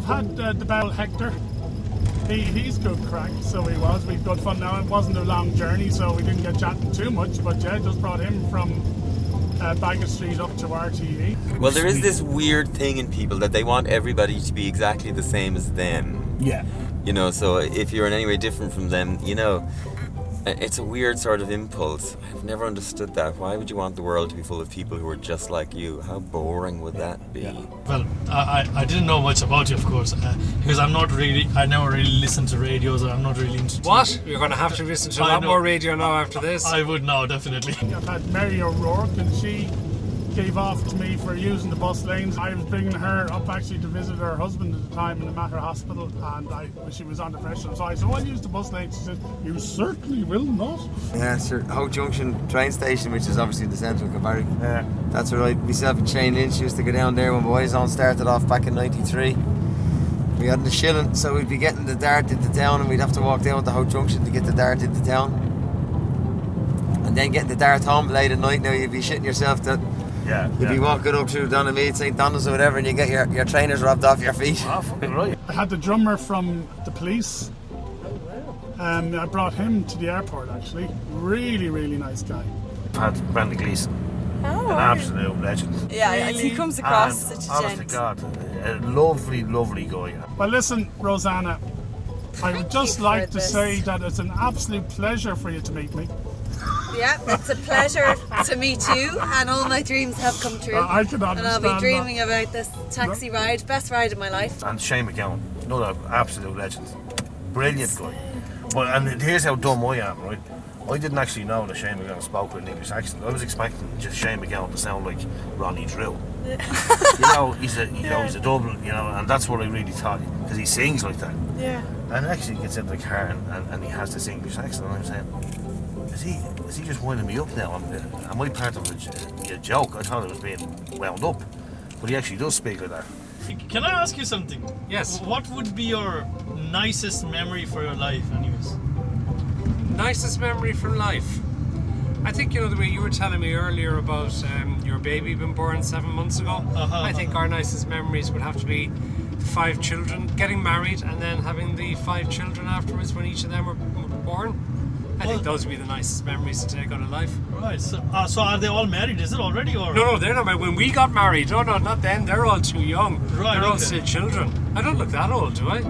had the barrel Hector. He's good crack, so he was. We've good fun now. It wasn't a long journey, so we didn't get chatting too much, but yeah, just brought him from Baggot Street up to RTE. Well, there is this weird thing in people that they want everybody to be exactly the same as them. Yeah. You know, so if you're in any way different from them, you know, it's a weird sort of impulse. I've never understood that. Why would you want the world to be full of people who are just like you? How boring would that be? Yeah. Well, I didn't know much about you, of course, because I never really listened to radios, or I'm not really into What? You're going to have to listen to a lot more radio now after this. I would now, definitely. I've had Mary O'Rourke, and she gave off to me for using the bus lanes. I was bringing her up actually to visit her husband at the time in the Mater Hospital, and she was under pressure. So I said, I'll use the bus lanes. She said, you certainly will not. Yeah, sure. Hope Junction train station, which is obviously the centre of Cabarry. Yeah. That's where myself and Shane Lynch used to go down there when Boys On started off back in '93. We had the shilling, so we'd be getting the Dart into town, and we'd have to walk down to Hope Junction to get the Dart into town. And then getting the Dart home late at night, now you'd be shitting yourself that you'd be walking up through Donamead, St. Donald's or whatever, and you get your trainers robbed off your feet. Ah, fucking right. I had the drummer from the Police. I brought him to the airport actually. Really, really nice guy. I've had Brandon Gleeson. An absolute legend. Yeah, he comes across such a honest gent. to God, a lovely, lovely guy. Well, listen, Rosanna, I would just you like for to this. say that it's an absolute pleasure for you to meet me. Yeah, it's a pleasure to meet you, and all my dreams have come true. I can understand and I'll be that. dreaming about this taxi ride, best ride of my life. And Shane McGowan, another absolute legend. Brilliant guy. But and here's how dumb I am, right? I didn't actually know that Shane McGowan spoke with an English accent. I was expecting just Shane McGowan to sound like Ronnie Drill. He's a double, and that's what I really thought, because he sings like that. Yeah. And actually he gets into the car and he has this English accent, and I'm saying, is he just winding me up now? Am I part of a joke? I thought it was being wound up, but he actually does speak like that. Can I ask you something? Yes. What would be your nicest memory for your life, anyways? Nicest memory from life. I think, the way you were telling me earlier about your baby being born 7 months ago. I think our nicest memories would have to be 5 children, getting married, and then having the 5 children afterwards when each of them were born. I think those would be the nicest memories to take out of life. Right, so are they all married, is it already? Or? No, they're not married. When we got married, no, not then. They're all too young. Right, they're all okay. still children. I don't look that old, do I?